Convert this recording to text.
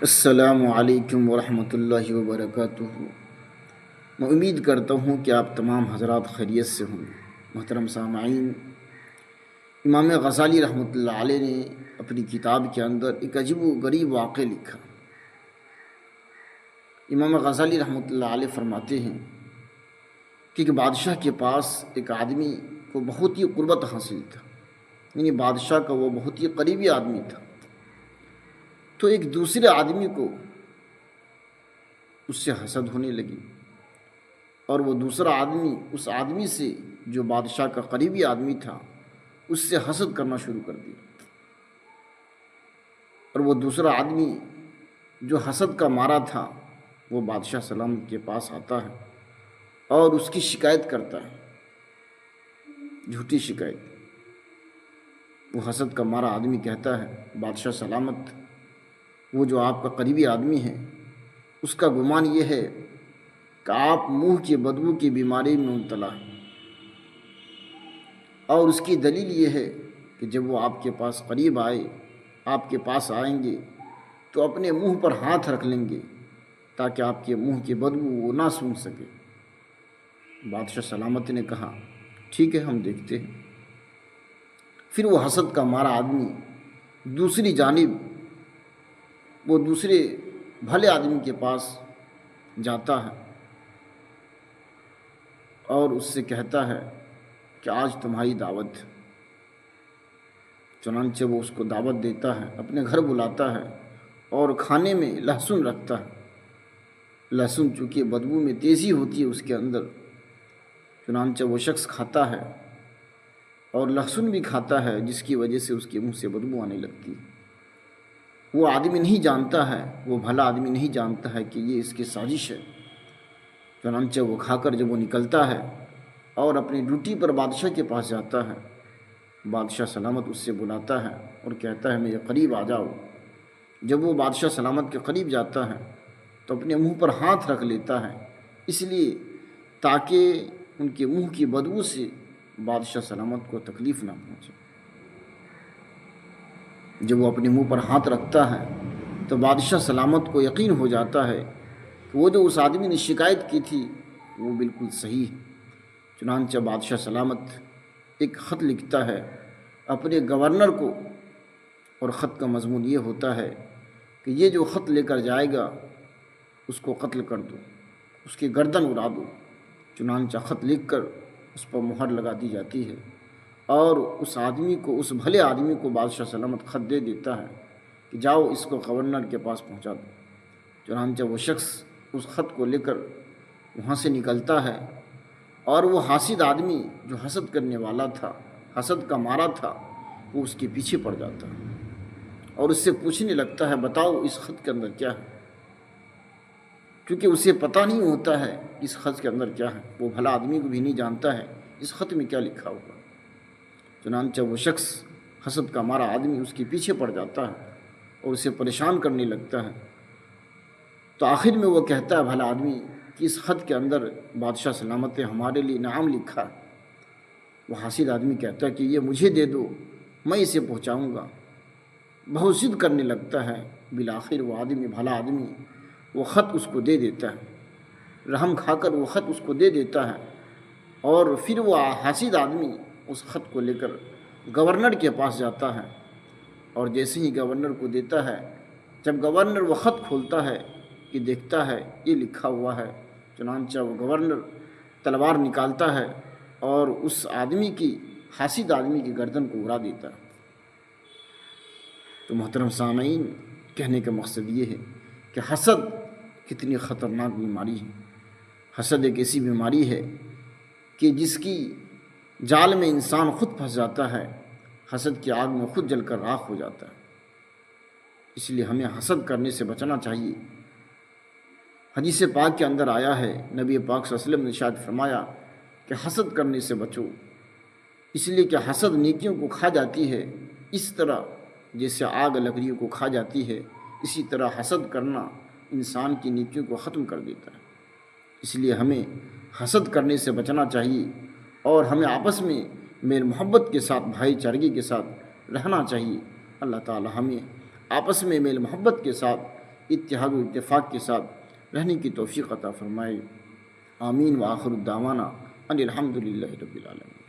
السلام علیکم ورحمۃ اللہ وبرکاتہ۔ میں امید کرتا ہوں کہ آپ تمام حضرات خیریت سے ہوں گے۔ محترم سامعین، امام غزالی رحمۃ اللہ علیہ نے اپنی کتاب کے اندر ایک عجیب و غریب واقعہ لکھا۔ امام غزالی رحمۃ اللہ علیہ فرماتے ہیں کہ ایک بادشاہ کے پاس ایک آدمی کو بہت ہی قربت حاصل تھا، یعنی بادشاہ کا وہ بہت ہی قریبی آدمی تھا۔ تو ایک دوسرے آدمی کو اس سے حسد ہونے لگی، اور وہ دوسرا آدمی اس آدمی سے جو بادشاہ کا قریبی آدمی تھا اس سے حسد کرنا شروع کر دیا۔ اور وہ دوسرا آدمی جو حسد کا مارا تھا وہ بادشاہ سلام کے پاس آتا ہے اور اس کی شکایت کرتا ہے، جھوٹی شکایت۔ وہ حسد کا مارا آدمی کہتا ہے، بادشاہ سلامت، وہ جو آپ کا قریبی آدمی ہے اس کا گمان یہ ہے کہ آپ منہ کی بدبو کی بیماری میں مبتلا ہیں، اور اس کی دلیل یہ ہے کہ جب وہ آپ کے پاس قریب آپ کے پاس آئیں گے تو اپنے منہ پر ہاتھ رکھ لیں گے تاکہ آپ کے منہ کی بدبو وہ نہ سونگھ سکے۔ بادشاہ سلامت نے کہا، ٹھیک ہے، ہم دیکھتے ہیں۔ پھر وہ حسد کا مارا آدمی دوسری جانب وہ دوسرے بھلے آدمی کے پاس جاتا ہے اور اس سے کہتا ہے کہ آج تمہاری دعوت۔ چنانچہ وہ اس کو دعوت دیتا ہے، اپنے گھر بلاتا ہے اور کھانے میں لہسن رکھتا ہے۔ لہسن چونکہ بدبو میں تیزی ہوتی ہے اس کے اندر، چنانچہ وہ شخص کھاتا ہے اور لہسن بھی کھاتا ہے، جس کی وجہ سے اس کے منہ سے بدبو آنے لگتی ہے۔ وہ آدمی نہیں جانتا ہے، وہ بھلا آدمی نہیں جانتا ہے کہ یہ اس کی سازش ہے۔ چنانچہ وہ کھا کر جب وہ نکلتا ہے اور اپنی ڈیوٹی پر بادشاہ کے پاس جاتا ہے، بادشاہ سلامت اس سے بلاتا ہے اور کہتا ہے میرے قریب آ جاؤ۔ جب وہ بادشاہ سلامت کے قریب جاتا ہے تو اپنے منہ پر ہاتھ رکھ لیتا ہے، اس لیے تاکہ ان کے منہ کی بدبو سے بادشاہ سلامت کو تکلیف نہ پہنچے۔ جب وہ اپنے منہ پر ہاتھ رکھتا ہے تو بادشاہ سلامت کو یقین ہو جاتا ہے کہ وہ جو اس آدمی نے شکایت کی تھی وہ بالکل صحیح ہے۔ چنانچہ بادشاہ سلامت ایک خط لکھتا ہے اپنے گورنر کو، اور خط کا مضمون یہ ہوتا ہے کہ یہ جو خط لے کر جائے گا اس کو قتل کر دو، اس کی گردن اڑا دو۔ چنانچہ خط لکھ کر اس پر مہر لگا دی جاتی ہے اور اس آدمی کو، اس بھلے آدمی کو بادشاہ سلامت خط دے دیتا ہے کہ جاؤ اس کو گورنر کے پاس پہنچا دو۔ چنانچہ وہ شخص اس خط کو لے کر وہاں سے نکلتا ہے اور وہ حاسد آدمی جو حسد کرنے والا تھا، حسد کا مارا تھا، وہ اس کے پیچھے پڑ جاتا ہے اور اس سے پوچھنے لگتا ہے، بتاؤ اس خط کے اندر کیا ہے؟ کیونکہ اسے پتہ نہیں ہوتا ہے اس خط کے اندر کیا ہے، وہ بھلا آدمی کو بھی نہیں جانتا ہے اس خط میں کیا لکھا ہوگا۔ چنانچہ وہ شخص حسد کا مارا آدمی اس کے پیچھے پڑ جاتا ہے اور اسے پریشان کرنے لگتا ہے۔ تو آخر میں وہ کہتا ہے بھلا آدمی کہ اس خط کے اندر بادشاہ سلامت نے ہمارے لیے انعام لکھا۔ وہ حاسد آدمی کہتا ہے کہ یہ مجھے دے دو، میں اسے پہنچاؤں گا۔ بہت ضد کرنے لگتا ہے، بالآخر وہ آدمی، بھلا آدمی، وہ خط اس کو دے دیتا ہے، رحم کھا کر وہ خط اس کو دے دیتا ہے۔ اور پھر وہ حاسد آدمی اس خط کو لے کر گورنر کے پاس جاتا ہے، اور جیسے ہی گورنر کو دیتا ہے، جب گورنر وہ خط کھولتا ہے کہ دیکھتا ہے یہ لکھا ہوا ہے، چنانچہ وہ گورنر تلوار نکالتا ہے اور اس آدمی کی، حاسد آدمی کی گردن کو اڑا دیتا ہے۔ تو محترم سامعین، کہنے کا مقصد یہ ہے کہ حسد کتنی خطرناک بیماری ہے۔ حسد ایک ایسی بیماری ہے کہ جس کی جال میں انسان خود پھنس جاتا ہے، حسد کی آگ میں خود جل کر راکھ ہو جاتا ہے۔ اس لیے ہمیں حسد کرنے سے بچنا چاہیے۔ حدیث پاک کے اندر آیا ہے، نبی پاک صلی اللہ علیہ وسلم نے ارشاد فرمایا کہ حسد کرنے سے بچو، اس لیے کہ حسد نیکیوں کو کھا جاتی ہے، اس طرح جیسے آگ لکڑیوں کو کھا جاتی ہے، اسی طرح حسد کرنا انسان کی نیکیوں کو ختم کر دیتا ہے۔ اس لیے ہمیں حسد کرنے سے بچنا چاہیے اور ہمیں آپس میں میل محبت کے ساتھ، بھائی چارگی کے ساتھ رہنا چاہیے۔ اللہ تعالی ہمیں آپس میں میل محبت کے ساتھ اتحاد و اتفاق کے ساتھ رہنے کی توفیق عطا فرمائے۔ آمین۔ وآخر الدعوانا ان الحمد للہ رب العالمین۔